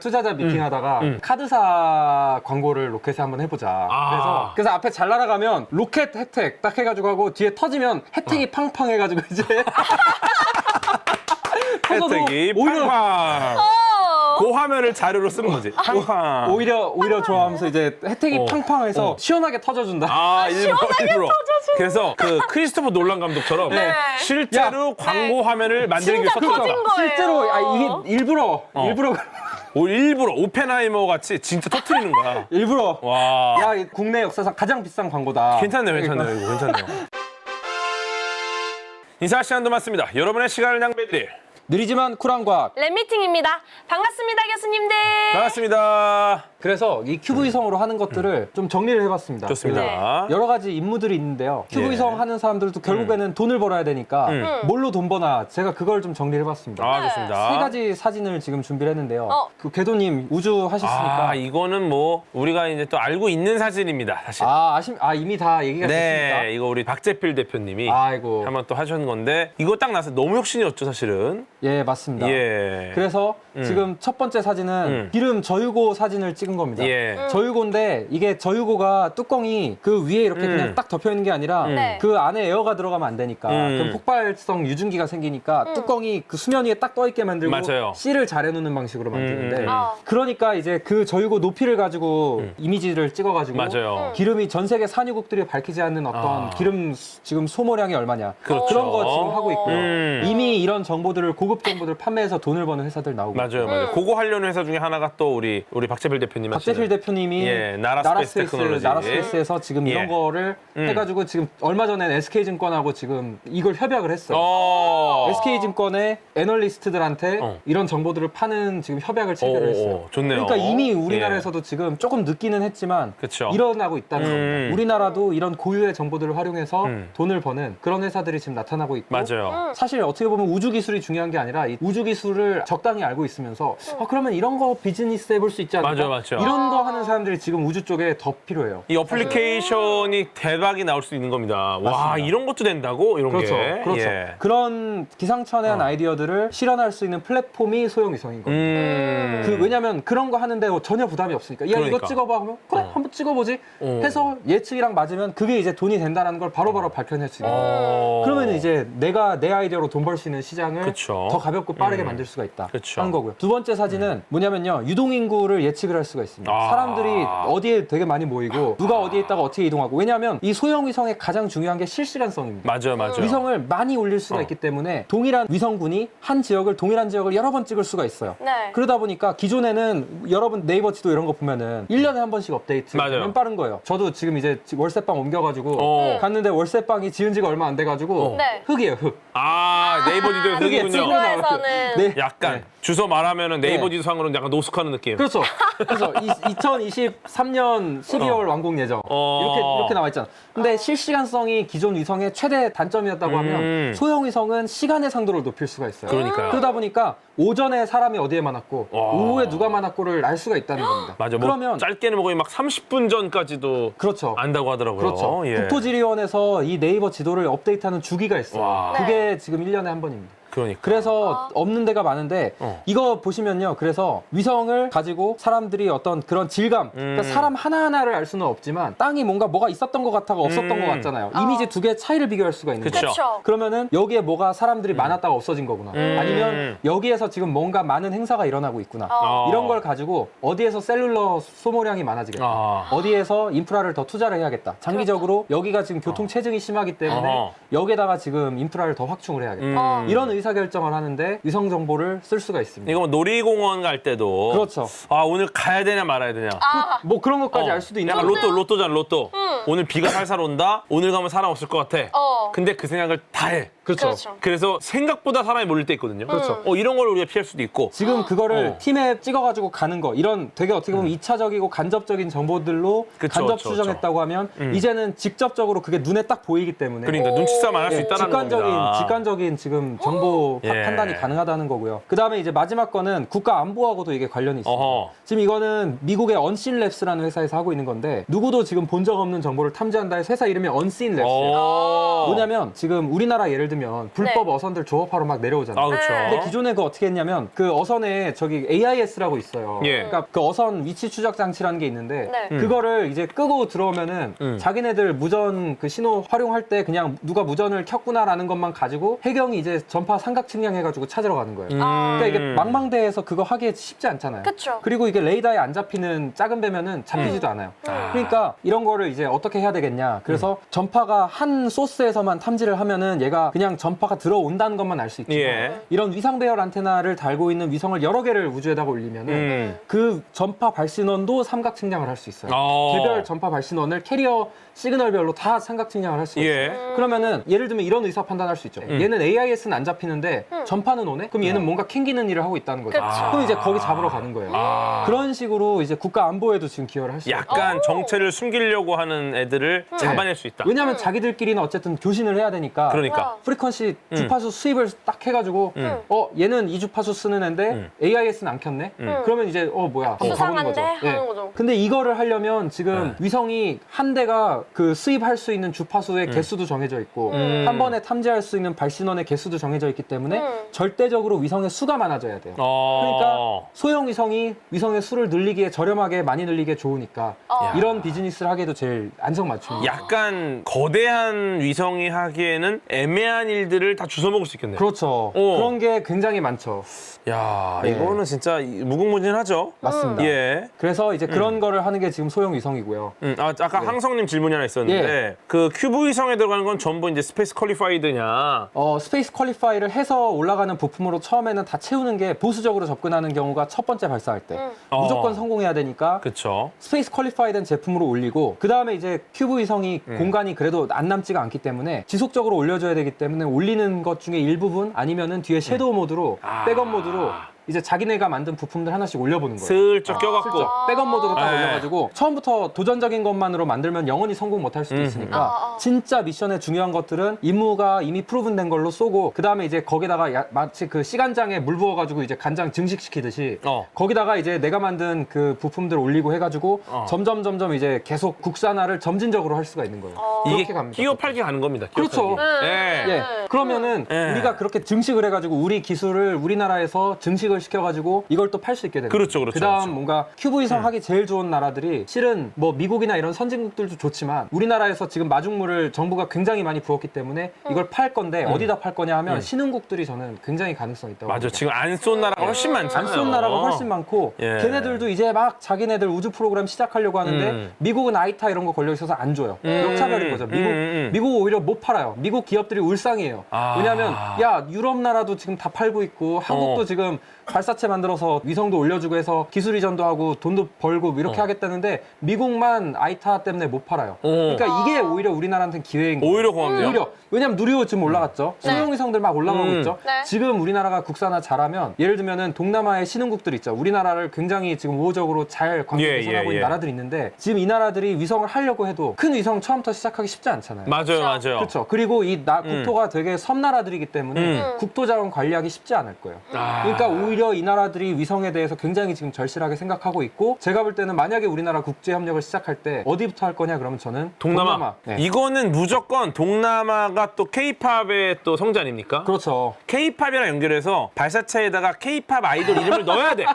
투자자 미팅하다가 카드사 광고를 로켓에 한번 해보자. 그래서 앞에 잘 날아가면 로켓 혜택 딱 해가지고 하고 뒤에 터지면 혜택이 팡팡 해가지고 이제 혜택이 오히려 팡팡. 그 화면을 자료로 쓰는 거지. 팡팡. 오히려 좋아하면서 이제 혜택이 팡팡해서 시원하게 터져준다. 일부러. 그래서 그 크리스토퍼 놀란 감독처럼 네. 실제로 광고 화면을 만들기 위해서 진짜 터진 거예요. 실제로 이게 일부러 일부러 오펜하이머 같이 진짜 터트리는 거야. 일부러 와. 야, 이 국내 역사상 가장 비싼 광고다. 괜찮네요. 이거 괜찮네요. 인사 시간도 많습니다. 여러분의 시간을 낭비해드릴 느리지만 쿨한 과학. 랩미팅입니다. 반갑습니다, 교수님들. 반갑습니다. 그래서 이 큐브이성으로 하는 것들을 좀 정리를 해봤습니다. 좋습니다. 여러 가지 임무들이 있는데요. 큐브이성 예. 하는 사람들도 결국에는 돈을 벌어야 되니까 뭘로 돈 버나 제가 그걸 좀 정리를 해봤습니다. 좋습니다. 세 가지 사진을 지금 준비를 했는데요. 어. 궤도님 우주 하셨으니까. 이거는 뭐 우리가 이제 또 알고 있는 사진입니다. 사실. 이미 다 얘기가 됐습니까? 네, 이거 우리 박재필 대표님이 아이고. 한번 또 하셨는 건데 이거 딱 나서 너무 혁신이었죠, 사실은. 예, 맞습니다. 예. 그래서 지금 첫 번째 사진은 기름 저유고 사진을 찍은 겁니다. 예. 저유고인데 이게 저유고가 뚜껑이 그 위에 이렇게 그냥 딱 덮여 있는 게 아니라 네. 그 안에 에어가 들어가면 안 되니까 그럼 폭발성 유증기가 생기니까 뚜껑이 그 수면 위에 딱 떠 있게 만들고 맞아요. 실을 잘 해놓는 방식으로 만드는데 어. 그러니까 이제 그 저유고 높이를 가지고 이미지를 찍어가지고 맞아요. 기름이 전 세계 산유국들이 밝히지 않는 어떤 기름 지금 소모량이 얼마냐 그렇죠. 런 거 지금 하고 있고요. 음. 이미 이런 정보들을 고급 정보들을 판매해서 돈을 버는 회사들 나오고 맞아요. 그거 하려는 회사 중에 하나가 또 우리 박재필 대표님 박재필 하시는 대표님이 예, 나라스페이스 테크놀로지. 나라스페이스에서 지금 예. 이런 거를 해가지고 지금 얼마 전에 SK증권하고 지금 이걸 협약을 했어요. SK증권의 애널리스트들한테 이런 정보들을 파는 지금 협약을 체결을 했어요. 좋네요. 그러니까 이미 우리나라에서도 지금 조금 늦기는 했지만 그쵸. 일어나고 있다는 겁니다. 우리나라도 이런 고유의 정보들을 활용해서 돈을 버는 그런 회사들이 지금 나타나고 있고 맞아요. 사실 어떻게 보면 우주 기술이 중요한 게 아니라 이 우주 기술을 적당히 알고 있으면서 그러면 이런 거 비즈니스 해볼 수 있지 않을까? 맞아. 이런 거 하는 사람들이 지금 우주 쪽에 더 필요해요. 이 어플리케이션이 대박이 나올 수 있는 겁니다. 와, 맞습니다. 이런 것도 된다고? 이런 그렇죠. 게. 그렇죠. 예. 그런 기상천외한 아이디어들을 실현할 수 있는 플랫폼이 소형위성인 겁니다. 왜냐면 그런 거 하는데 전혀 부담이 없으니까. 야, 그러니까. 이거 찍어봐. 그러면 그래, 한번 찍어보지. 해서 예측이랑 맞으면 그게 이제 돈이 된다는 걸 바로바로 밝혀낼 수 있는 거예요. 그러면 이제 내가 내 아이디어로 돈 벌 수 있는 시장을 그쵸. 더 가볍고 빠르게 만들 수가 있다 그쵸. 하는 거고요. 두 번째 사진은 뭐냐면요. 유동인구를 예측을 할 수가 있습니다. 아. 사람들이 어디에 되게 많이 모이고 누가 어디에 있다가 어떻게 이동하고 왜냐하면 이 소형위성의 가장 중요한 게 실시간성입니다. 맞아. 위성을 많이 올릴 수가 있기 때문에 동일한 위성군이 동일한 지역을 여러 번 찍을 수가 있어요. 네. 그러다 보니까 기존에는 여러분 네이버 지도 이런 거 보면은 1년에 한 번씩 업데이트 맞아요. 하면 빠른 거예요. 저도 지금 이제 월세방 옮겨가지고 갔는데 월세방이 지은 지가 얼마 안 돼가지고 네. 흙이에요, 흙. 네이버 지도에 흙이군요. 지도에서는 네. 약간 주소 말하면은 네이버 네. 지도상으로는 약간 노숙하는 느낌. 그렇죠. 그래서 2023년 12월 완공 예정 이렇게 나와 있잖아. 근데 실시간성이 기존 위성의 최대 단점이었다고 하면 소형 위성은 시간의 상도를 높일 수가 있어요. 그러니까요. 그러다 보니까 오전에 사람이 어디에 많았고 오후에 누가 많았고를 알 수가 있다는 겁니다. 맞아. 그러면 짧게는 뭐 거의 막 30분 전까지도 그렇죠. 안다고 하더라고요. 그렇죠. 예. 국토지리원에서 이 네이버 지도를 업데이트하는 주기가 있어요. 와. 그게 지금 1년에 한 번입니다. 그러니까. 그래서 없는 데가 많은데 이거 보시면요. 그래서 위성을 가지고 사람들이 어떤 그런 질감 그러니까 사람 하나하나를 알 수는 없지만 땅이 뭐가 있었던 것 같다가 없었던 것 같잖아요. 이미지 두 개의 차이를 비교할 수가 있는 그쵸. 거죠. 그렇죠. 그러면은 여기에 뭐가 사람들이 많았다가 없어진 거구나. 아니면 여기에서 지금 뭔가 많은 행사가 일어나고 있구나. 이런 걸 가지고 어디에서 셀룰러 소모량이 많아지겠다. 어디에서 인프라를 더 투자를 해야겠다. 장기적으로 여기가 지금 교통 체증이 심하기 때문에 여기에다가 지금 인프라를 더 확충을 해야겠다. 이런 의사결정을 하는데 위성 정보를 쓸 수가 있습니다. 이거 뭐 놀이공원 갈 때도 그렇죠. 오늘 가야 되냐 말아야 되냐. 뭐 그런 것까지 알 수도 있는 약간 거죠. 로또잖아, 로또. 오늘 비가 살살 온다. 오늘 가면 사람 없을 것 같아. 근데 그 생각을 다 해. 그렇죠. 그렇죠. 그래서 생각보다 사람이 몰릴 때 있거든요. 그렇죠. 이런 걸 우리가 피할 수도 있고. 지금 그거를 팀에 찍어가지고 가는 거 이런 되게 어떻게 보면 2차적이고 간접적인 정보들로 그쵸, 간접 그쵸, 추정했다고 하면 이제는 직접적으로 그게 눈에 딱 보이기 때문에 그러니까 눈치싸움 안 할 수 예, 있다는 겁니다. 직관적인 지금 정보 예. 판단이 가능하다는 거고요. 그 다음에 이제 마지막 거는 국가 안보하고도 이게 관련이 있습니다. 어허. 지금 이거는 미국의 언신랩스라는 회사에서 하고 있는 건데 누구도 지금 본 적 없는 정보를 탐지한다 해서 회사 이름이 언신랩스예요. 오. 뭐냐면 지금 우리나라 예를 들면 들면 불법 네. 어선들 조업하러 막 내려오잖아요. 아, 그렇죠. 근데 기존에 그 어떻게 했냐면 그 어선에 저기 AIS라고 있어요. 예. 그러니까 그 어선 위치 추적 장치라는 게 있는데 네. 그거를 이제 끄고 들어오면은 자기네들 무전 그 신호 활용할 때 그냥 누가 무전을 켰구나라는 것만 가지고 해경이 이제 전파 삼각 측량해가지고 찾으러 가는 거예요. 그러니까 이게 망망대해서 그거 하기 쉽지 않잖아요. 그쵸. 그리고 이게 레이더에 안 잡히는 작은 배면은 잡히지도 않아요. 그러니까 이런 거를 이제 어떻게 해야 되겠냐. 그래서 전파가 한 소스에서만 탐지를 하면은 얘가 그냥 전파가 들어온다는 것만 알 수 있지만 예. 이런 위상 배열 안테나를 달고 있는 위성을 여러 개를 우주에다가 올리면은 그 전파 발신원도 삼각 측량을 할 수 있어요. 개별 전파 발신원을 캐리어 시그널별로 다 삼각 측량을 할 수 있어요. 예. 그러면은 예를 들면 이런 의사 판단할 수 있죠. 얘는 AIS는 안 잡히는데 전파는 오네? 그럼 얘는 뭔가 캥기는 일을 하고 있다는 거죠. 그쵸. 그럼 이제 거기 잡으러 가는 거예요. 그런 식으로 이제 국가 안보에도 지금 기여를 할 수 있어요. 약간 정체를 숨기려고 하는 애들을 잡아낼 수 있다. 왜냐하면 자기들끼리는 어쨌든 교신을 해야 되니까 그러니까. 프리퀀시 주파수 수입을 딱 해가지고 얘는 이 주파수 쓰는 애인데 AIS는 안 켰네? 그러면 이제 뭐야 한번 가보는 거죠. 수상한데? 하는 거죠. 근데 이거를 하려면 지금 위성이 한 대가 그 수입할 수 있는 주파수의 개수도 정해져 있고 한 번에 탐지할 수 있는 발신원의 개수도 정해져 있기 때문에 절대적으로 위성의 수가 많아져야 돼요. 그러니까 소형 위성이 위성의 수를 늘리기에 저렴하게 많이 늘리기에 좋으니까 이런 비즈니스를 하기에도 제일 안성맞춤이에요. 약간 거대한 위성이 하기에는 애매한 일들을 다 주워먹을 수 있겠네요. 그렇죠. 그런 게 굉장히 많죠. 야, 네. 이거는 진짜 무궁무진하죠. 맞습니다. 예. 그래서 이제 그런 거를 하는 게 지금 소형 위성이고요. 아까 항성님 질문이 하나 있었는데 그 큐브 위성에 들어가는 건 전부 이제 스페이스 퀄리파이드냐? 스페이스 퀄리파이를 해서 올라가는 부품으로 처음에는 다 채우는 게 보수적으로 접근하는 경우가 첫 번째 발사할 때 무조건 성공해야 되니까 그렇죠. 스페이스 퀄리파이된 제품으로 올리고 그 다음에 이제 큐브 위성이 공간이 그래도 안 남지가 않기 때문에 지속적으로 올려줘야 되기 때문에 올리는 것 중에 일부분 아니면은 뒤에 섀도우 모드로 백업 모드로 이제 자기네가 만든 부품들 하나씩 올려보는 거예요. 슬쩍 껴갖고. 슬쩍 백업 모드로 딱 네. 올려가지고 처음부터 도전적인 것만으로 만들면 영원히 성공 못할 수도 있으니까 진짜 미션의 중요한 것들은 임무가 이미 프로븐된 걸로 쏘고 그 다음에 이제 거기다가 마치 그 시간장에 물 부어가지고 이제 간장 증식시키듯이 거기다가 이제 내가 만든 그 부품들 올리고 해가지고 점점 이제 계속 국산화를 점진적으로 할 수가 있는 거예요. 이게 그렇게 갑니다. 끼어 팔기 가는 겁니다. 끼어 그렇죠. 팔기. 예. 그러면은 우리가 그렇게 증식을 해가지고 우리 기술을 우리나라에서 증식을 시켜가지고 이걸 또 팔 수 있게 되는 그렇죠, 거예요. 그렇죠, 그다음 그렇죠. 뭔가 큐브 위성 하기 제일 좋은 나라들이 실은 뭐 미국이나 이런 선진국들도 좋지만 우리나라에서 지금 마중물을 정부가 굉장히 많이 부었기 때문에 이걸 팔 건데 어디다 팔 거냐 하면 신흥국들이 저는 굉장히 가능성이 있다고 맞아. 봅니다. 지금 안 쏜 나라가 훨씬 많잖아요. 안 쏜 나라가 훨씬 많고 예. 걔네들도 이제 막 자기네들 우주 프로그램 시작하려고 하는데 미국은 아이타 이런 거 걸려 있어서 안 줘요. 역차별인 거죠. 미국 오히려 못 팔아요. 미국 기업들이 울상이에요. 왜냐하면 야 유럽 나라도 지금 다 팔고 있고 한국도 지금 발사체 만들어서 위성도 올려주고 해서 기술 이전도 하고 돈도 벌고 이렇게 하겠다는데 미국만 아이타 때문에 못 팔아요. 그러니까 이게 오히려 우리나라한테는 기회인 거예요. 오히려 고맙네요. 오히려 왜냐면 누리호 지금 올라갔죠. 소형 위성들 막 올라가고 있죠. 네. 지금 우리나라가 국산화 잘하면 예를 들면은 동남아의 신흥국들 있죠. 우리나라를 굉장히 지금 우호적으로 잘 관계 예, 개선하고 예, 있는 예. 나라들이 있는데 지금 이 나라들이 위성을 하려고 해도 큰 위성 처음부터 시작하기 쉽지 않잖아요. 맞아요. 그렇죠. 그리고 이 국토가 되게 섬나라들이기 때문에 국토 자원 관리하기 쉽지 않을 거예요. 그러니까 오히려 이 나라들이 위성에 대해서 굉장히 지금 절실하게 생각하고 있고 제가 볼 때는 만약에 우리나라 국제 협력을 시작할 때 어디부터 할 거냐 그러면 저는 동남아. 네. 이거는 무조건 동남아가 또 K-팝의 또 성지 아닙니까? 그렇죠. K-팝이랑 연결해서 발사체에다가 K-팝 아이돌 이름을 넣어야 돼.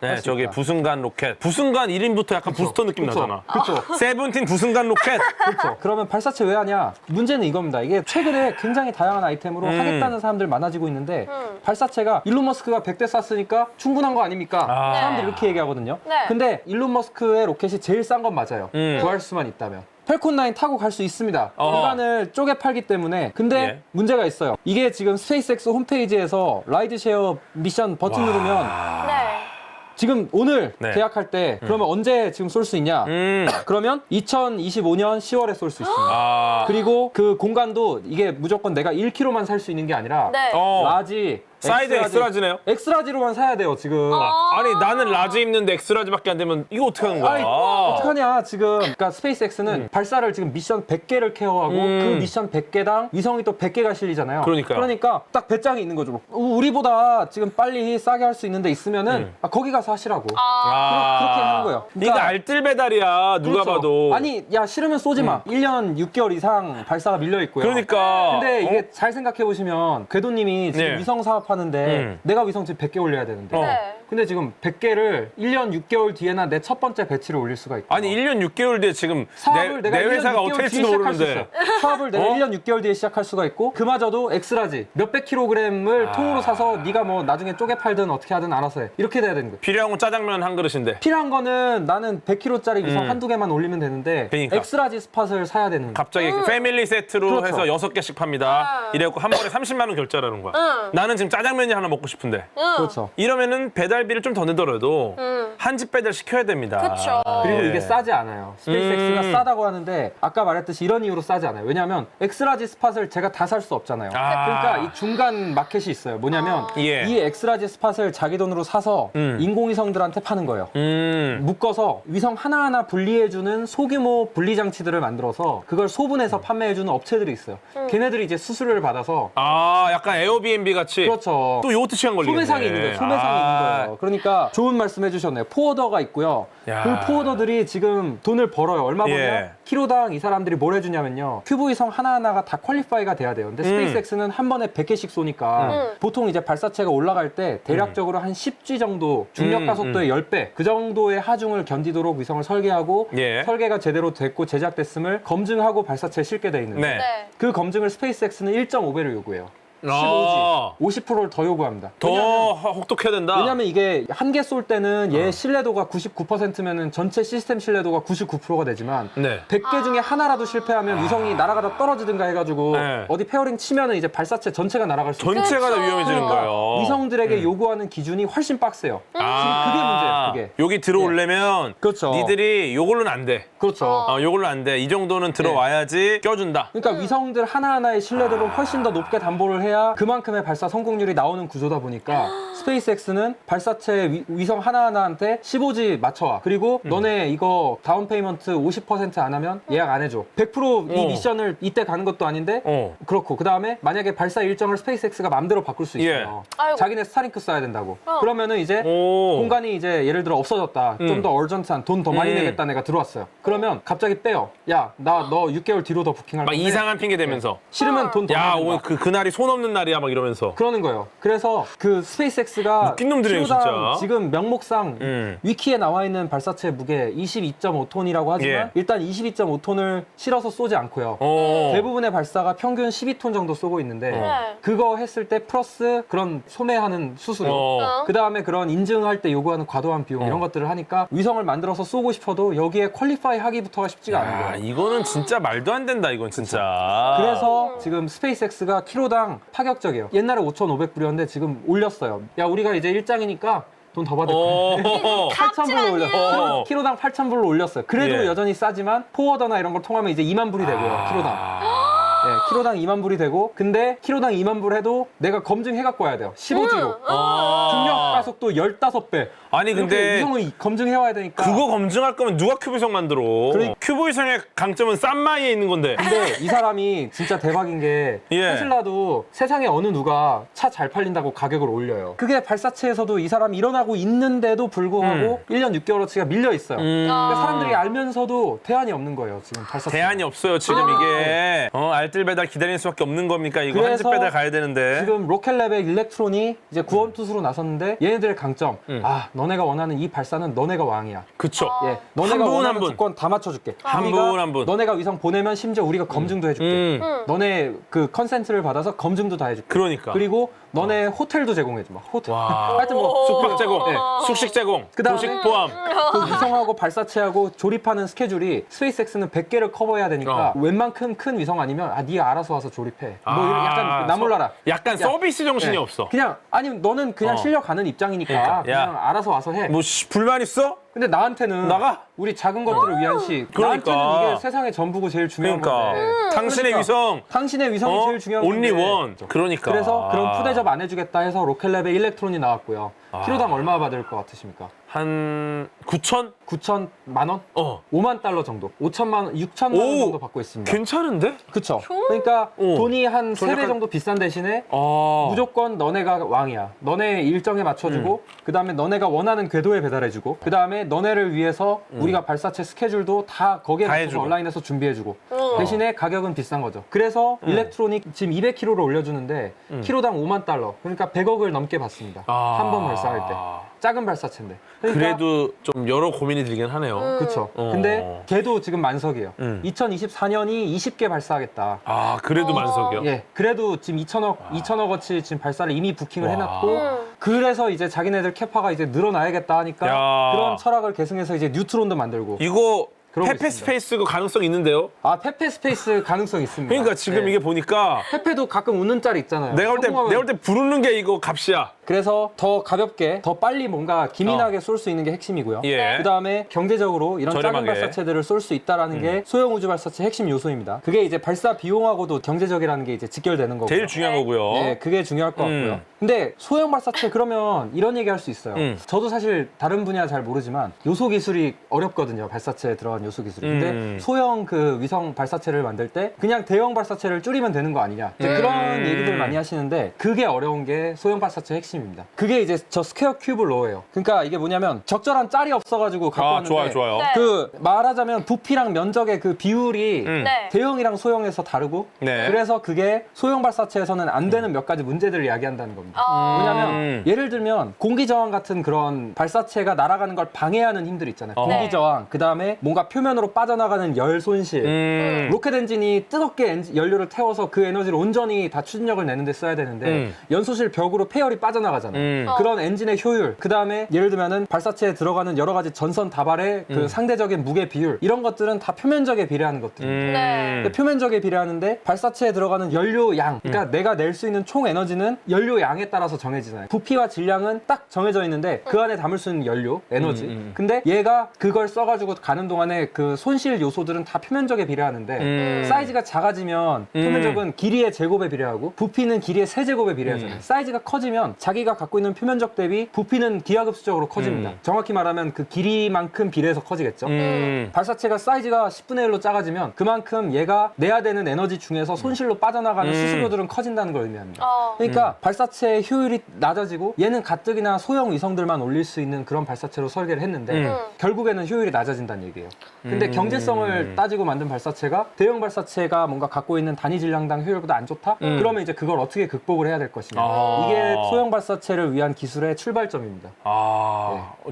네, 저기 부승간 로켓. 부승간 1인부터 약간 부스터 느낌 나잖아. 그렇죠. 세븐틴 부승간 로켓. 그렇죠. 그러면 발사체 왜 하냐? 문제는 이겁니다. 이게 최근에 굉장히 다양한 아이템으로 하겠다는 사람들 많아지고 있는데 발사체가 일론 머스크가 100대 쐈으니까 충분한 거 아닙니까? 사람들이 이렇게 얘기하거든요. 네. 근데 일론 머스크의 로켓이 제일 싼 건 맞아요. 구할 수만 있다면. 펠콘 9 타고 갈 수 있습니다. 공간을 쪼개 팔기 때문에. 근데 예. 문제가 있어요. 이게 지금 스페이스X 홈페이지에서 라이드쉐어 미션 버튼 누르면 네. 지금 오늘 네. 계약할 때 그러면 언제 지금 쏠 수 있냐? 그러면 2025년 10월에 쏠 수 있습니다. 그리고 그 공간도 이게 무조건 내가 1kg만 살 수 있는 게 아니라 네. 라지, 사이즈 엑스라지네요. 엑스라지로만 사야 돼요, 지금. 아니 나는 라지 입는데 엑스라지밖에 안 되면 이거 어떻게 하는 거야? 아니, 어떡하냐, 지금. 그러니까 스페이스X는 발사를 지금 미션 100개를 케어하고 그 미션 100개당 위성이 또 100개가 실리잖아요. 그러니까요. 그러니까 딱 배짱이 있는 거죠. 우리보다 지금 빨리 싸게 할 수 있는데 있으면은 거기 가서 하시라고. 그렇게 하는 거예요. 네가 알뜰 배달이야 누가 그렇죠. 봐도. 아니, 야, 싫으면 쏘지 마. 1년 6개월 이상 발사가 밀려 있고요. 그러니까. 근데 이게 잘 생각해 보시면 궤도님이 지금 네. 위성 사업하는데 내가 위성 지금 100개 올려야 되는데 네. 근데 지금 100개를 1년 6개월 뒤에나 내 첫 번째 배치를 올릴 수가 있고 아니 1년 6개월 뒤에 지금 사업을 내 내가 1년 회사가 6개월 어떻게 뒤에 될지도 시작할 수 모르는데. 있어요. 사업을 내가 1년 6개월 뒤에 시작할 수가 있고 그마저도 엑스라지 몇백 킬로그램을 통으로 사서 네가 뭐 나중에 쪼개 팔든 어떻게 하든 알아서 해. 이렇게 돼야 되는 거예요. 필요한 건 짜장면 한 그릇인데. 필요한 거는 나는 100kg짜리 위성 한두 개만 올리면 되는데 그러니까. 엑스라지 스팟을 사야 되는 거예요. 갑자기 패밀리 세트로 그렇죠. 해서 6개씩 팝니다. 이래갖고 한 번에 30만 원 결제하라는 거야. 나는 지금 짜장면이 하나 먹고 싶은데. 그렇죠. 이러면은 배달비를 좀 더 내더라도 한 집 배달 시켜야 됩니다. 그쵸. 그리고 예. 이게 싸지 않아요. 스페이스X가 싸다고 하는데 아까 말했듯이 이런 이유로 싸지 않아요. 왜냐하면 엑스라지 스팟을 제가 다 살 수 없잖아요. 그러니까 이 중간 마켓이 있어요. 뭐냐면 예. 이 엑스라지 스팟을 자기 돈으로 사서 인공위성들한테 파는 거예요. 묶어서 위성 하나하나 분리해주는 소규모 분리장치들을 만들어서 그걸 소분해서 판매해주는 업체들이 있어요. 걔네들이 이제 수수료를 받아서 아, 약간 에어비앤비 같이. 그렇죠. 또 요트 시간 걸리겠네. 소매상이 있는 거예요. 소매상이 있는 거예요. 그러니까 좋은 말씀 해주셨네요. 포워더가 있고요. 야. 그 포워더들이 지금 돈을 벌어요. 얼마 버냐? 예. 키로당 이 사람들이 뭘 해주냐면요. 큐브 위성 하나하나가 다 퀄리파이가 돼야 돼요. 근데 스페이스X는 한 번에 100개씩 쏘니까 보통 이제 발사체가 올라갈 때 대략적으로 한 10G 정도 중력 가속도의 10배 그 정도의 하중을 견디도록 위성을 설계하고 예. 설계가 제대로 됐고 제작됐음을 검증하고 발사체에 실게 돼 있는데 네. 네. 그 검증을 스페이스X는 1.5배를 요구해요. 아. 15G. 50%를 더 요구합니다. 더 혹독해야 된다. 왜냐면 이게 한 개 쏠 때는 얘 신뢰도가 99%면은 전체 시스템 신뢰도가 99%가 되지만 네. 100개 중에 하나라도 실패하면 위성이 날아가다 떨어지든가 해가지고 네. 어디 페어링 치면은 이제 발사체 전체가 날아갈 수 있어요. 전체가 다 그렇죠. 위험해지는 거예요. 위성들에게 요구하는 기준이 훨씬 빡세요. 지금 그게 문제예요. 그게. 여기 들어오려면 그렇죠. 니들이 요걸로는 안 돼. 그렇죠. 요걸로 안 돼. 이 정도는 들어와야지 껴준다. 그러니까 위성들 하나하나의 신뢰도를 훨씬 더 높게 담보를 해야 그만큼의 발사 성공률이 나오는 구조다 보니까 스페이스X는 발사체 위성 하나하나한테 15G 맞춰와. 그리고 너네 이거 다운 페이먼트 50% 안 하면 예약 안 해줘. 100%이 미션을 이때 가는 것도 아닌데 그렇고 그 다음에 만약에 발사 일정을 스페이스X가 마음대로 바꿀 수 있어요. 아이고. 자기네 스타링크 써야 된다고. 그러면은 이제 오. 공간이 이제 예를 들어 없어졌다. 좀 더 얼전트한 돈 더 많이 내겠다 내가 들어왔어요. 그러면 갑자기 빼요. 야, 나 너 6개월 뒤로 더 부킹할 막 건데 이상한 핑계 대면서. 싫으면 돈 더 야, 내준다. 오늘 그날이 손 없는 날이야 막 이러면서. 그러는 거예요. 그래서 그 스페이스X가 웃긴 놈들이에요, 키로당 진짜. 지금 명목상 위키에 나와 있는 발사체 무게 22.5톤이라고 하지만 예. 일단 22.5톤을 실어서 쏘지 않고요. 대부분의 발사가 평균 12톤 정도 쏘고 있는데 네. 그거 했을 때 플러스 그런 소매하는 수수료 그 다음에 그런 인증할 때 요구하는 과도한 비용 이런 것들을 하니까 위성을 만들어서 쏘고 싶어도 여기에 퀄리파이 하기부터가 쉽지가 않은 야, 거예요. 이거는 진짜 말도 안 된다, 이건 진짜. 그래서 지금 스페이스X가 키로당 파격적이에요. 옛날에 5,500불이었는데 지금 올렸어요. 야, 우리가 이제 일장이니까 돈 더 받을 거야. 오. 8,000불로 올렸어요. 키로당 8,000불로 올렸어요. 그래도 예. 여전히 싸지만 포워더나 이런 걸 통하면 이제 2만 불이 되고요. 키로당. 네, 키로당 2만 불이 되고 근데 키로당 2만 불 해도 내가 검증해갖고 와야 돼요. 15G로. 중력 가속도 15배. 아니, 근데 위성을 검증해와야 되니까. 그거 검증할 거면 누가 큐브위성 만들어? 큐브위성의 강점은 싼 마이에 있는 건데. 근데 이 사람이 진짜 대박인 게 예. 테슬라도 세상에 어느 누가 차 잘 팔린다고 가격을 올려요. 그게 발사체에서도 이 사람이 일어나고 있는데도 불구하고 1년 6개월어치가 밀려 있어요. 그러니까 사람들이 알면서도 대안이 없는 거예요. 지금 발사체. 대안이 없어요, 지금 이게. 알뜰 배달 기다릴 수밖에 없는 겁니까? 이거 한 집 그래서 배달 가야 되는데. 지금 로켓랩의 일렉트론이 이제 구원투수로 나섰는데 얘네들의 강점. 아, 너네가 원하는 이 발사는 너네가 왕이야. 그쵸. 예, 너네가 한 분, 원하는 한 분. 조건 다 맞춰줄게. 한 우리가 분, 한 분. 너네가 위성 보내면 심지어 우리가 검증도 해줄게. 너네 그 컨센트를 받아서 검증도 다 해줄게. 그러니까. 그리고 너네 호텔도 제공해줘. 막 호텔. 와. 하여튼 뭐 숙박 제공, 네. 숙식 제공, 그다음에 도식 포함. 그 위성하고 발사체하고 조립하는 스케줄이 스페이스X는 100개를 커버해야 되니까 웬만큼 큰 위성 아니면 네가 알아서 와서 조립해. 뭐 이런 약간 나몰라라. 약간 서비스 정신이 네. 없어. 그냥 아니 너는 그냥 실려가는 입장이니까 그러니까, 야. 그냥 알아서 와서 해. 뭐 불만 있어? 근데 나한테는 나가? 우리 작은 것들을 위한 시. 그러니까. 나한테는 이게 세상의 전부고 제일 중요한 그러니까 건데. 당신의 그러니까. 위성 당신의 위성이 제일 중요한 only 건데. one. 그러니까. 그래서 그럼 푸대접 안 해주겠다 해서 로켓랩에 일렉트론이 나왔고요. 키로당 얼마 받을 것 같으십니까? 한 9천? 9천만 원? 어. 5만 달러 정도. 5천만 원, 6천만 원 정도 받고 있습니다. 괜찮은데? 그쵸. 그러니까 돈이 한 돈 3배 약간- 정도 비싼 대신에 아. 무조건 너네가 왕이야. 너네 일정에 맞춰주고 그다음에 너네가 원하는 궤도에 배달해주고 그다음에 너네를 위해서 우리가 발사체 스케줄도 다 거기에 다 맞춰서 해주고. 온라인에서 준비해주고 대신에 가격은 비싼 거죠. 그래서 일렉트로닉 지금 200kg를 올려주는데 키로당 5만 달러. 그러니까 100억을 넘게 받습니다. 아. 한 번 발사할 때. 작은 발사체인데. 그러니까 그래도 좀 여러 고민이 들긴 하네요. 그쵸. 어. 근데 걔도 지금 만석이에요. 2024년이 20개 발사하겠다. 아, 그래도 만석이요? 예, 그래도 지금 2천억어치 지금 발사를 이미 부킹을 와. 해놨고, 그래서 이제 자기네들 캐파가 이제 늘어나야겠다 하니까 야. 그런 철학을 계승해서 이제 뉴트론도 만들고. 이거 그러고 페페 있습니다. 스페이스 그 가능성 있는데요? 아, 페페 스페이스 가능성 있습니다. 그러니까 지금 예. 이게 보니까 페페도 가끔 웃는 짤이 있잖아요. 내가 볼 때 성공하면- 부르는 게 이거 값이야. 그래서 더 가볍게, 더 빨리 뭔가 기민하게 쏠 수 있는 게 핵심이고요. 예. 그 다음에 경제적으로 이런 작은 저렴하게. 발사체들을 쏠 수 있다라는 게 소형 우주 발사체 핵심 요소입니다. 그게 이제 발사 비용하고도 경제적이라는 게 이제 직결되는 거고요. 제일 중요한 거고요. 네, 그게 중요할 것 같고요. 근데 소형 발사체 그러면 이런 얘기 할 수 있어요. 저도 사실 다른 분야 잘 모르지만 요소 기술이 어렵거든요. 발사체에 들어간 요소 기술이. 근데 소형 그 위성 발사체를 만들 때 그냥 대형 발사체를 줄이면 되는 거 아니냐. 이제 그런 얘기들 많이 하시는데 그게 어려운 게 소형 발사체 핵심입니다. 그게 이제 저 스퀘어 큐브 로예요. 그러니까 이게 뭐냐면 적절한 짤이 없어가지고 갖고 아, 왔는데 좋아요. 네. 그 말하자면 부피랑 면적의 그 비율이 네. 대형이랑 소형에서 다르고 네. 그래서 그게 소형 발사체에서는 안 되는 몇 가지 문제들을 이야기한다는 겁니다. 왜냐하면 예를 들면 공기 저항 같은 그런 발사체가 날아가는 걸 방해하는 힘들 있잖아요. 공기 네. 저항, 그 다음에 뭔가 표면으로 빠져나가는 열 손실. 로켓 엔진이 뜨겁게 연료를 태워서 그 에너지를 온전히 다 추진력을 내는데 써야 되는데 연소실 벽으로 폐열이 빠져나가잖아요. 그런 엔진의 효율, 그 다음에 예를 들면은 발사체에 들어가는 여러 가지 전선 다발의 그 상대적인 무게 비율 이런 것들은 다 표면적에 비례하는 것들입니다. 네. 근데 표면적에 비례하는데 발사체에 들어가는 연료 양, 그러니까 내가 낼 수 있는 총 에너지는 연료 양에 따라서 정해지잖아요. 부피와 질량은 딱 정해져 있는데 그 안에 담을 수 있는 연료, 에너지. 근데 얘가 그걸 써가지고 가는 동안에 그 손실 요소들은 다 표면적에 비례하는데 사이즈가 작아지면 표면적은 길이의 제곱에 비례하고 부피는 길이의 세제곱에 비례하잖아요. 사이즈가 커지면 자기가 갖고 있는 표면적 대비 부피는 기하급수적으로 커집니다. 정확히 말하면 그 길이만큼 비례해서 커지겠죠. 발사체가 사이즈가 10분의 1로 작아지면 그만큼 얘가 내야 되는 에너지 중에서 손실로 빠져나가는 수수료들은 커진다는 걸 의미합니다. 그러니까 발사체의 효율이 낮아지고 얘는 가뜩이나 소형 위성들만 올릴 수 있는 그런 발사체로 설계를 했는데 결국에는 효율이 낮아진다는 얘기예요. 근데 경제성을 따지고 만든 발사체가 대형 발사체가 뭔가 갖고 있는 단위 질량당 효율보다 안 좋다? 그러면 이제 그걸 어떻게 극복을 해야 될 것이냐. 이게 소형 발사체를 위한 기술의 출발점입니다.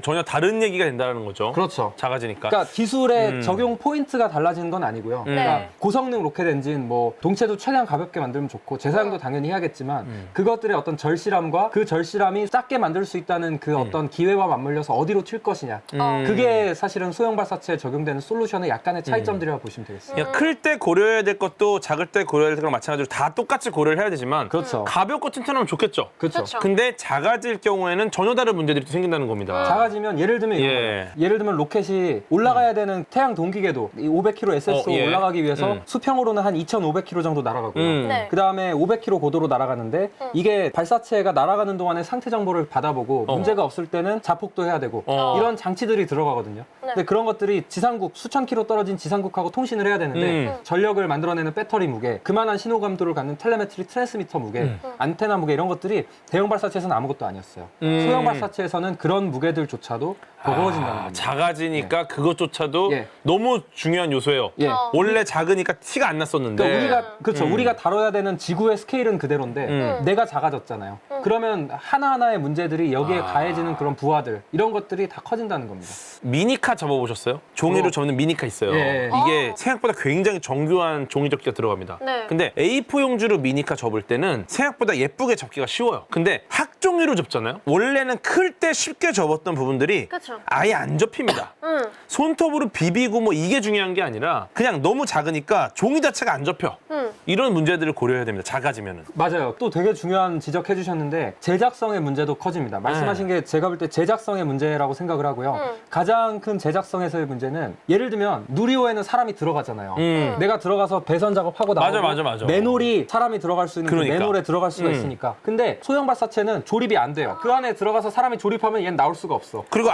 전혀 다른 얘기가 된다는 거죠. 그렇죠. 작아지니까. 그러니까 기술의 적용 포인트가 달라지는 건 아니고요. 그러니까 네. 고성능 로켓 엔진, 뭐 동체도 최대한 가볍게 만들면 좋고 재사용도 당연히 해야겠지만 그것들의 어떤 절실함과 그 절실함이 작게 만들 수 있다는 그 어떤 기회와 맞물려서 어디로 튈 것이냐. 그게 사실은 소형 발사체에 적용되는 솔루션의 약간의 차이점들이라고 보시면 되겠습니다. 클 때 고려해야 될 것도 작을 때 고려해야 될 거랑 마찬가지로 다 똑같이 고려를 해야 되지만 그렇죠. 가볍고 튼튼하면 좋겠죠. 그렇죠. 그렇죠. 근데 작아질 경우에는 전혀 다른 문제들이 또 생긴다는 겁니다. 작아지면 예를 들면 이런 예. 거예요. 예를 들면 로켓이 올라가야 되는 태양 동기궤도 500km SS로 예. 올라가기 위해서 수평으로는 한 2,500km 정도 날아가고요. 네. 그 다음에 500km 고도로 날아가는데 이게 발사체가 날아가는 동안에 상태 정보를 받아보고 문제가 없을 때는 자폭도 해야 되고 이런 장치들이 들어가거든요. 근데 그런 것들이 지상국 수천 킬로 떨어진 지상국하고 통신을 해야 되는데 전력을 만들어내는 배터리 무게, 그만한 신호감도를 갖는 텔레메트리 트랜스미터 무게, 안테나 무게 이런 것들이 대형 발사체에서는 아무것도 아니었어요. 소형 발사체에서는 그런 무게들조차도 버거워진다는 겁니다. 작아지니까 그것조차도 예. 너무 중요한 요소예요. 예. 원래 작으니까 티가 안 났었는데. 그러니까 우리가 다뤄야 되는 지구의 스케일은 그대로인데 내가 작아졌잖아요. 그러면 하나하나의 문제들이 여기에 가해지는 그런 부하들 이런 것들이 다 커진다는 겁니다. 미니카 접어보셨어요? 종이로 접는 미니카 있어요. 예. 이게 생각보다 굉장히 정교한 종이 접기가 들어갑니다. 네. 근데 A4 용지로 미니카 접을 때는 생각보다 예쁘게 접기가 쉬워요. 근데 학종유로 접잖아요. 원래는 클 때 쉽게 접었던 부분들이 그쵸. 아예 안 접힙니다. 손톱으로 비비고 뭐 이게 중요한 게 아니라 그냥 너무 작으니까 종이 자체가 안 접혀. 이런 문제들을 고려해야 됩니다. 작아지면은. 맞아요. 또 되게 중요한 지적해 주셨는데 제작성의 문제도 커집니다. 말씀하신 게 제가 볼 때 제작성의 문제라고 생각을 하고요. 가장 큰 제작성에서의 문제는 예를 들면 누리호에는 사람이 들어가잖아요. 내가 들어가서 배선 작업하고 나오고 맞아. 맨홀이 사람이 들어갈 수 있는 그 그러니까. 맨홀에 들어갈 수가 있으니까. 근데 소형 발사체는 조립이 안 돼요. 그 안에 들어가서 사람이 조립하면 얘는 나올 수가 없어. 그리고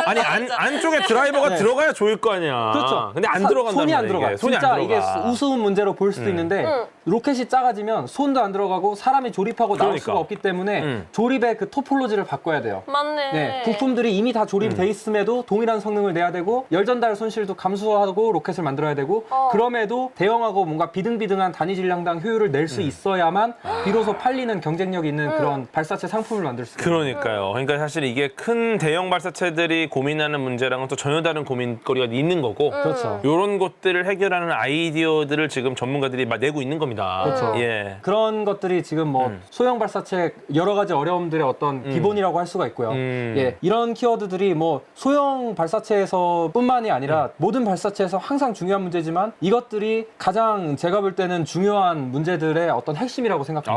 아니 안쪽에 드라이버가 네. 들어가야 조일 거 아니야. 그렇죠. 근데 안 들어간단 손이 안 말이야, 들어가. 이게. 손이 진짜 안 이게 들어가. 우스운 문제로 보일 수도 있는데 로켓이 작아지면 손도 안 들어가고 사람이 조립하고 나올 그러니까. 수가 없기 때문에 조립의 그 토폴로지를 바꿔야 돼요. 맞네. 네, 부품들이 이미 다 조립돼 있음에도 동일한 성능을 내야 되고 열 전달 손실도 감수하고 로켓을 만들어야 되고 그럼에도 대형하고 뭔가 비등비등한 단위 질량당 효율을 낼 수 있어야만 비로소 팔리는 경쟁력 있는 그런 발사체 상품을 만들 수 있어요. 그러니까요. 그러니까 사실 이게 큰 대형 발사체들이 고민하는 문제랑은 또 전혀 다른 고민거리가 있는 거고 그렇죠. 이런 것들을 해결하는 아이디어들을 지금 전문가들이 막 내고 있는 겁니다. 그렇죠. 예. 그런 것들이 지금 뭐 소형 발사체 여러 가지 어려움들의 어떤 기본이라고 할 수가 있고요. 예, 이런 키워드들이 뭐 소형 발사체에서뿐만이 아니라 모든 발사체에서 항상 중요한 문제지만 이것들이 가장 제가 볼 때는 중요한 문제들의 어떤 핵심이라고 생각합니다.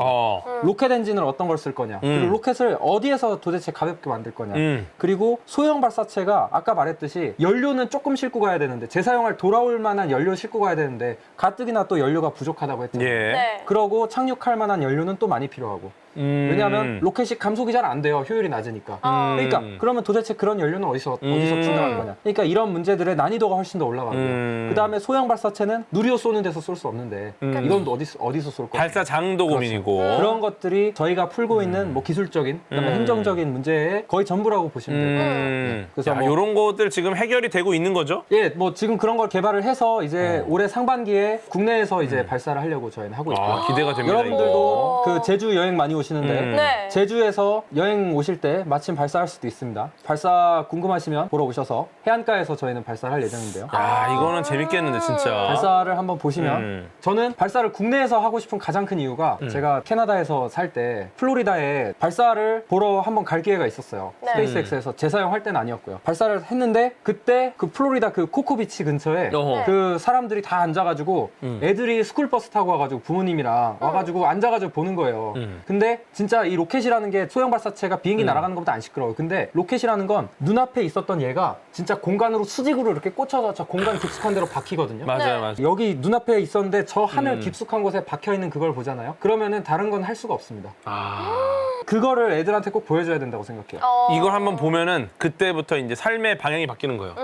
로켓 엔진을 어떤 걸 쓸 거냐, 그리고 로켓을 어디에서 도대체 가볍게 만들 거냐, 그리고 소형 발사체가 아까 말했듯이 연료는 조금 싣고 가야 되는데 재사용할 돌아올 만한 연료 싣고 가야 되는데 가뜩이나 또 연료가 부족하다고 했잖아요. 예. 네. 그러고 착륙할 만한 연료는 또 많이 필요하고 왜냐하면 로켓이 감속이 잘 안 돼요. 효율이 낮으니까. 그러니까 그러면 도대체 그런 연료는 어디서 충당할 거냐. 그러니까 이런 문제들의 난이도가 훨씬 더 올라가고요. 그다음에 소형 발사체는 누리호 쏘는 데서 쏠 수 없는데 이건 어디서 쏠 거냐. 발사장도 고민이고. 그런 것들이 저희가 풀고 있는 뭐 기술적인 그다음에 행정적인 문제의 거의 전부라고 보시면 돼요. 그래서 야, 이런 것들 지금 해결이 되고 있는 거죠? 예, 뭐 지금 그런 걸 개발을 해서 이제 올해 상반기에 국내에서 이제 발사를 하려고 저희는 하고 있고요. 아, 기대가 됩니다. 여러분들도 이거. 그 제주 여행 많이 오시는데 네. 제주에서 여행 오실 때 마침 발사할 수도 있습니다. 발사 궁금하시면 보러 오셔서 해안가에서 저희는 발사를 할 예정인데요. 야, 이거는 재밌겠는데 진짜. 발사를 한번 보시면 저는 발사를 국내에서 하고 싶은 가장 큰 이유가 제가 캐나다에서 살 때 플로리다에 발사를 보러 한번 갈 기회가 있었어요. 네. 스페이스X에서 재사용할 때는 아니었고요. 발사를 했는데 그때 그 플로리다 그 코코비치 근처에 어허. 그 사람들이 다 앉아가지고 애들이 스쿨버스 타고 와가지고 부모님이랑 와가지고 앉아가지고 보는 거예요. 근데 진짜 이 로켓이라는 게 소형 발사체가 비행기 날아가는 것보다 안 시끄러워요. 근데 로켓이라는 건 눈앞에 있었던 얘가 진짜 공간으로 수직으로 이렇게 꽂혀서 저 공간 깊숙한 데로 박히거든요. 맞아요, 네. 맞아요. 여기 눈앞에 있었는데 저 하늘 깊숙한 곳에 박혀있는 그걸 보잖아요. 그러면은 다른 건 할 수가 없습니다. 그거를 애들한테 꼭 보여줘야 된다고 생각해요. 이걸 한번 보면은 그때부터 이제 삶의 방향이 바뀌는 거예요.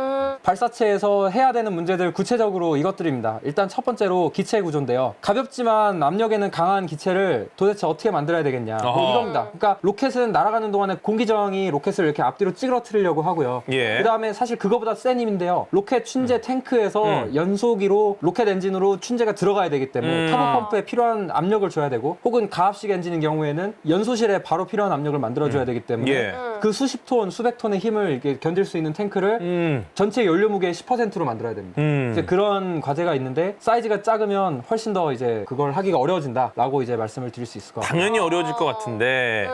발사체에서 해야 되는 문제들 구체적으로 이것들입니다. 일단 첫 번째로 기체 구조인데요. 가볍지만 압력에는 강한 기체를 도대체 어떻게 만들어야 되겠냐. 뭐 어허. 이겁니다. 그러니까 로켓은 날아가는 동안에 공기저항이 로켓을 이렇게 앞뒤로 찌그러뜨리려고 하고요. 예. 그다음에 사실 그거보다 센 힘인데요. 로켓 춘제 탱크에서 연소기로 로켓 엔진으로 춘제가 들어가야 되기 때문에 터보 펌프에 필요한 압력을 줘야 되고 혹은 가압식 엔진인 경우에는 연소실에 바로 필요한 압력을 만들어줘야 되기 때문에 예. 그 수십 톤, 수백 톤의 힘을 이렇게 견딜 수 있는 탱크를 전체 연료 무게의 10%로 만들어야 됩니다. 이제 그런 과제가 있는데 사이즈가 작으면 훨씬 더 이제 그걸 하기가 어려워진다라고 이제 말씀을 드릴 수 있을 것 같아요. 당연히 어려워질 것 같은데.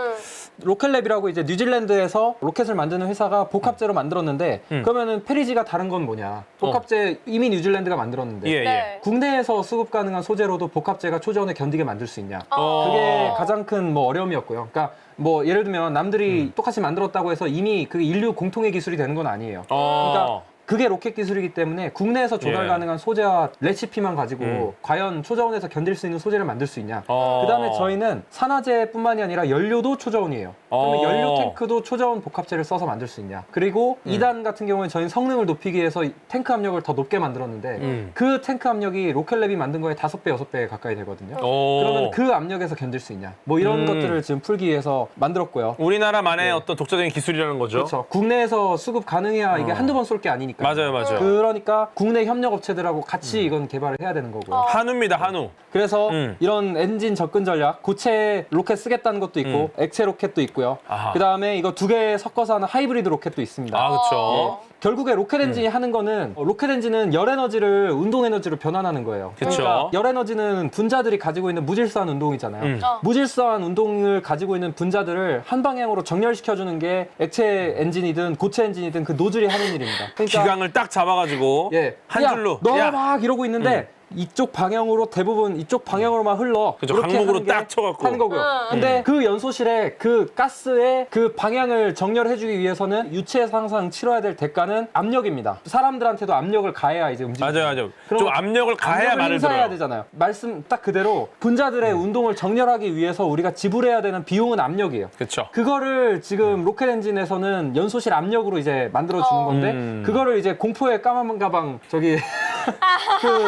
로켓랩이라고 이제 뉴질랜드에서 로켓을 만드는 회사가 복합제로 만들었는데 그러면은 페리지가 다른 건 뭐냐? 복합제 이미 뉴질랜드가 만들었는데 예, 예. 네. 국내에서 수급 가능한 소재로도 복합제가 초저온을 견디게 만들 수 있냐? 어. 그게 가장 큰 뭐 어려움이었고요. 그러니까 뭐 예를 들면 남들이 똑같이 만들었다고 해서 이미 그 인류 공통의 기술이 되는 건 아니에요. 그러니까 그게 로켓 기술이기 때문에 국내에서 조달 예. 가능한 소재와 레시피만 가지고 과연 초저온에서 견딜 수 있는 소재를 만들 수 있냐. 그다음에 저희는 산화제뿐만이 아니라 연료도 초저온이에요. 그러면 연료 탱크도 초저온 복합제를 써서 만들 수 있냐. 그리고 2단 같은 경우는 저희는 성능을 높이기 위해서 탱크 압력을 더 높게 만들었는데 그 탱크 압력이 로켓랩이 만든 거에 5배, 6배 가까이 되거든요. 그러면 그 압력에서 견딜 수 있냐. 뭐 이런 것들을 지금 풀기 위해서 만들었고요. 우리나라만의 어떤 독자적인 기술이라는 거죠. 그렇죠. 국내에서 수급 가능해야 이게 한두 번 쏠 게 아니니까. 맞아요, 맞아요. 그러니까 국내 협력 업체들하고 같이 이건 개발을 해야 되는 거고요. 한우입니다, 한우. 그래서 이런 엔진 접근 전략, 고체 로켓 쓰겠다는 것도 있고 액체 로켓도 있고요. 있고요. 아하. 그다음에 이거 두 개 섞어서 하는 하이브리드 로켓도 있습니다. 아, 그렇죠. 결국에 로켓 엔진이 하는 거는 로켓 엔진은 열 에너지를 운동 에너지로 변환하는 거예요. 그쵸. 그러니까 열 에너지는 분자들이 가지고 있는 무질서한 운동이잖아요. 무질서한 운동을 가지고 있는 분자들을 한 방향으로 정렬시켜주는 게 액체 엔진이든 고체 엔진이든 그 노즐이 하는 일입니다. 그러니까 기강을 딱 잡아가지고 한 야, 줄로. 너 야. 막 이러고 있는데 이쪽 방향으로 대부분 이쪽 방향으로만 흘러. 그죠, 그렇게 항목으로 하는 게 딱 쳐갖고. 하는 거고요. 근데 그 연소실에 그 가스의 그 방향을 정렬해주기 위해서는 유체에서 항상 치러야 될 대가는 압력입니다. 사람들한테도 압력을 가해야 이제 움직입니다. 맞아요. 그럼 좀 압력을 가해야 압력을 말을 행사해야 들어요. 되잖아요. 말씀 딱 그대로 분자들의 운동을 정렬하기 위해서 우리가 지불해야 되는 비용은 압력이에요. 그렇죠. 그거를 지금 로켓 엔진에서는 연소실 압력으로 이제 만들어 주는 건데 그거를 이제 공포의 까만 가방 저기 그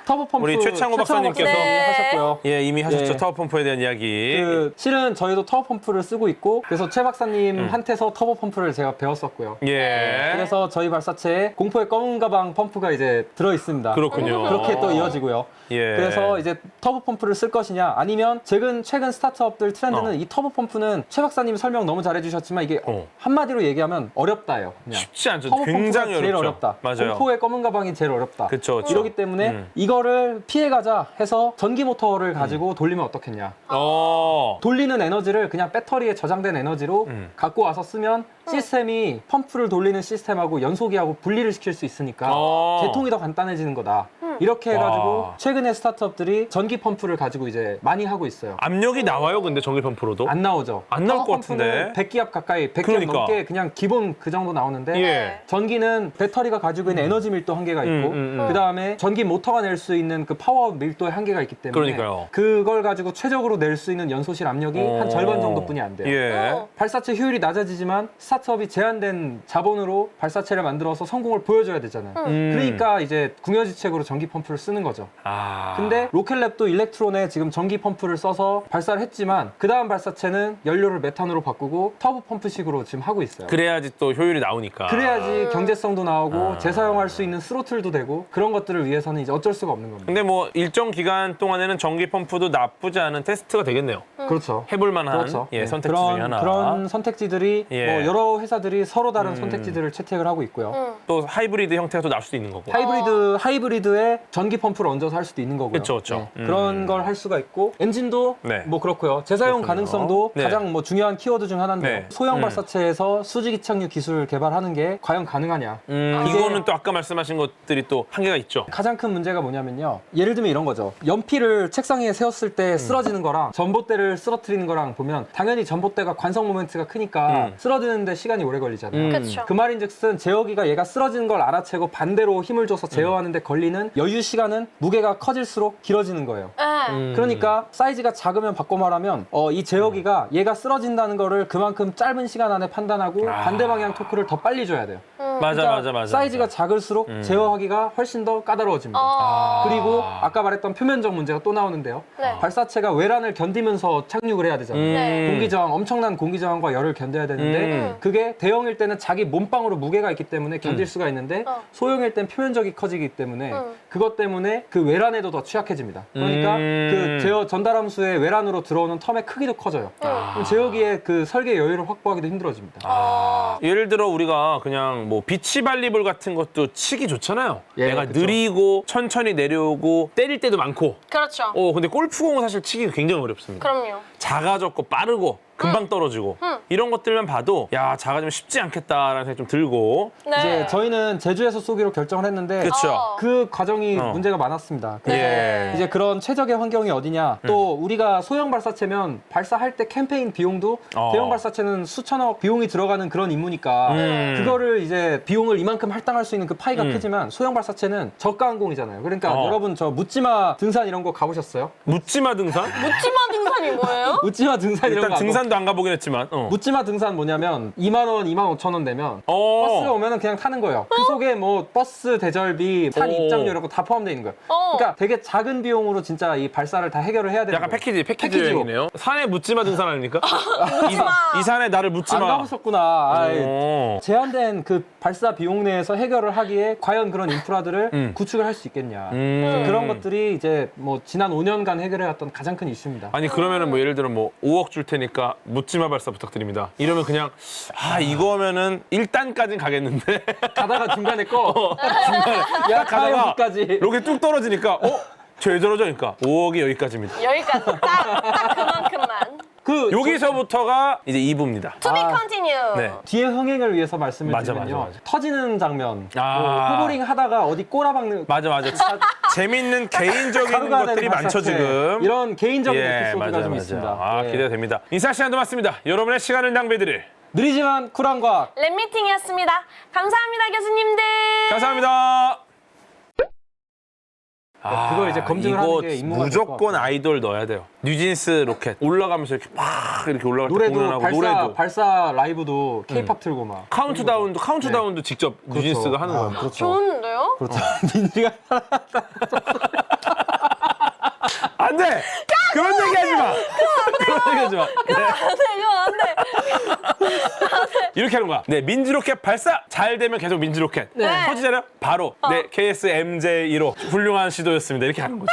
터보 펌프 우리 최창호 박사님께서 하셨고요. 예, 이미 하셨죠. 예. 타워 펌프에 대한 이야기. 그 실은 저희도 터보 펌프를 쓰고 있고 그래서 최 박사님한테서 터보 펌프를 제가 배웠었고요. 예. 그래서 저희 발사체에 공포의 검은 가방 펌프가 이제 들어 있습니다. 그렇군요. 그렇게 또 이어지고요. 예. 그래서 이제 터보 펌프를 쓸 것이냐 아니면 최근 스타트업들 트렌드는 이 터보 펌프는 최 박사님이 설명 너무 잘해주셨지만 이게 한마디로 얘기하면 어렵다요. 그냥. 쉽지 않죠. 터보 굉장히 펌프가 제일 어렵죠. 어렵다. 맞아요. 공포의 검은 가방이 제일 어렵다. 그쵸. 이러기 때문에 이거를 피해가자 해서 전기 모터를 가지고 돌리면 어떻겠냐. 돌리는 에너지를 그냥 배터리에 저장된 에너지로 갖고 와서 쓰면 시스템이 펌프를 돌리는 시스템하고 연소기하고 분리를 시킬 수 있으니까 개통이 더 간단해지는 거다. 이렇게 해가지고 와. 최근에 스타트업들이 전기 펌프를 가지고 이제 많이 하고 있어요. 압력이 나와요, 근데 전기 펌프로도? 안 나오죠. 안 나올 것 펌프는 같은데. 100기압 가까이, 100기압 그러니까. 넘게 그냥 기본 그 정도 나오는데 예. 전기는 배터리가 가지고 있는 에너지 밀도 한계가 있고 그다음에 전기 모터가 낼 수 있는 그 파워 밀도의 한계가 있기 때문에 그러니까요. 그걸 가지고 최적으로 낼 수 있는 연소실 압력이 한 절반 정도뿐이 안 돼요. 예. 발사체 효율이 낮아지지만 스타트업이 제한된 자본으로 발사체를 만들어서 성공을 보여줘야 되잖아요. 그러니까 이제 궁여지책으로 전기 펌프를 쓰는 거죠. 근데 로켓랩도 일렉트론에 지금 전기 펌프를 써서 발사를 했지만 그 다음 발사체는 연료를 메탄으로 바꾸고 터보 펌프식으로 지금 하고 있어요. 그래야지 또 효율이 나오니까. 그래야지 경제성도 나오고 재사용할 수 있는 스로틀도 되고 그런 것들을 위해서는 이제 어쩔 수가 없는 겁니다. 근데 뭐 일정 기간 동안에는 전기 펌프도 나쁘지 않은 테스트가 되겠네요. 그렇죠. 해볼 만한 그렇죠. 예, 네. 선택지 중에 하나. 그런 선택지들이 예. 뭐 여러 회사들이 서로 다른 선택지들을 채택을 하고 있고요. 또 하이브리드 형태가 또 나올 수도 있는 거고. 하이브리드에 전기 펌프를 얹어서 할 수도 있는 거고요. 그쵸, 그쵸. 그런 걸 할 수가 있고 엔진도 네. 뭐 그렇고요. 재사용 그렇군요. 가능성도 네. 가장 뭐 중요한 키워드 중 하나인데요. 네. 소형 발사체에서 수직 이착륙 기술 개발하는 게 과연 가능하냐? 이거는 또 아까 말씀하신 것들이 또 한계가 있죠. 가장 큰 문제가 뭐냐면요. 예를 들면 이런 거죠. 연필을 책상 위에 세웠을 때 쓰러지는 거랑 전봇대를 쓰러뜨리는 거랑 보면 당연히 전봇대가 관성 모멘트가 크니까 쓰러지는데 시간이 오래 걸리잖아요. 그렇죠. 그 말인즉슨 제어기가 얘가 쓰러지는 걸 알아채고 반대로 힘을 줘서 제어하는데 걸리는 여유 시간은 무게가 커질수록 길어지는 거예요. 그러니까 사이즈가 작으면 바꿔 말하면 이 제어기가 얘가 쓰러진다는 거를 그만큼 짧은 시간 안에 판단하고 반대 방향 토크를 더 빨리 줘야 돼요. 맞아. 사이즈가 작을수록 제어하기가 훨씬 더 까다로워집니다. 그리고 아까 말했던 표면적 문제가 또 나오는데요. 네. 발사체가 외란을 견디면서 착륙을 해야 되잖아요. 네. 공기저항, 엄청난 공기저항과 열을 견뎌야 되는데 그게 대형일 때는 자기 몸빵으로 무게가 있기 때문에 견딜 수가 있는데 소형일 땐 표면적이 커지기 때문에 그것 때문에 그 외란에도 더 취약해집니다. 그러니까 그 제어 전달함수의 외란으로 들어오는 텀의 크기도 커져요. 그럼 제어기의 그 설계 여유를 확보하기도 힘들어집니다. 예를 들어 우리가 그냥 뭐 비치 발리볼 같은 것도 치기 좋잖아요. 예, 내가 그쵸. 느리고 천천히 내려오고 때릴 때도 많고. 그렇죠. 근데 골프공은 사실 치기가 굉장히 어렵습니다. 그럼요. 작아졌고 빠르고 금방 떨어지고 이런 것들만 봐도 야 작아지면 쉽지 않겠다라는 생각이 좀 들고. 네. 이제 저희는 제주에서 쏘기로 결정을 했는데 그렇죠. 그 과정이 문제가 많았습니다. 예. 이제 그런 최적의 환경이 어디냐. 또 우리가 소형 발사체면 발사할 때 캠페인 비용도 대형 발사체는 수천억 비용이 들어가는 그런 임무니까 그거를 이제 비용을 이만큼 할당할 수 있는 그 파이가 크지만 소형 발사체는 저가 항공이잖아요. 그러니까 여러분 저 묻지마 등산 이런 거 가보셨어요? 묻지마 등산? 묻지마 등산이 뭐예요? 묻지마 등산 이런 일단 거 등산도 안 가보긴 했지만. 묻지마 등산 뭐냐면 2만 원, 2만 5천 원 내면 어. 버스가 오면은 그냥 타는 거예요. 그 속에 뭐 버스 대절비, 산 입장료 이런 거 다 포함되어 있는 거예요. 그러니까 되게 작은 비용으로 진짜 이 발사를 다 해결을 해야 되는 약간 거예요. 패키지 패키지로. 여행이네요. 산에 묻지마 등산 아닙니까? 이 산에 나를 안 묻지마. 가보셨구나. 아이, 어. 제한된 그 발사 비용 내에서 해결을 하기에 과연 그런 인프라들을 구축을 할 수 있겠냐. 그런 것들이 이제 뭐 지난 5년간 해결해왔던 가장 큰 이슈입니다. 아니 그러면은 뭐 예를 들어 뭐 5억 줄 테니까 발사, 묻지마 발사 부탁드립니다. 이러면 그냥 이거면은 1단까지는 가겠는데 가다가 중간에 꺼. 야 가다가 까지 로켓 뚝 떨어지니까 쟤 저러저니까 5억이 여기까지입니다. 여기까지 딱 그만큼만. 그 여기서부터가 이제 2부입니다. To be 아. continue. 네. 뒤에 흥행을 위해서 말씀을 맞아, 드리면요. 맞아, 맞아. 터지는 장면, 아. 호버링 하다가 어디 꼬라박는 맞아. 재밌는 개인적인 가루가 것들이 되는 많죠 발사체. 지금. 이런 개인적인 에피소드가 맞아요, 좀 맞아요. 있습니다. 예. 기대됩니다. 인사 시간도 맞습니다. 여러분의 시간을 낭비해드릴 느리지만 쿨한 과학. 랩미팅이었습니다. 감사합니다, 교수님들. 감사합니다. 그걸 이제 검증을 이거 하는 게 임무가 될것 무조건 같아요. 아이돌 넣어야 돼요. 뉴진스 로켓 올라가면서 이렇게 막 이렇게 올라갈 때 노래도 공연하고 노래도 발사 라이브도 케이팝 틀고 막 카운트다운도 직접 뉴진스가 하는 거예요. 그렇죠. 좋은데요? 그렇죠. 민지가 안 돼! 그런 얘기 하지 마! 그런 얘기 하지 마. 이거 안 돼. 이렇게 하는 거야. 네, 민지로켓 발사! 잘 되면 계속 민지로켓. 네. 터지잖아요? 바로. 네, KSMJ1호. 훌륭한 시도였습니다. 이렇게 하는 거지.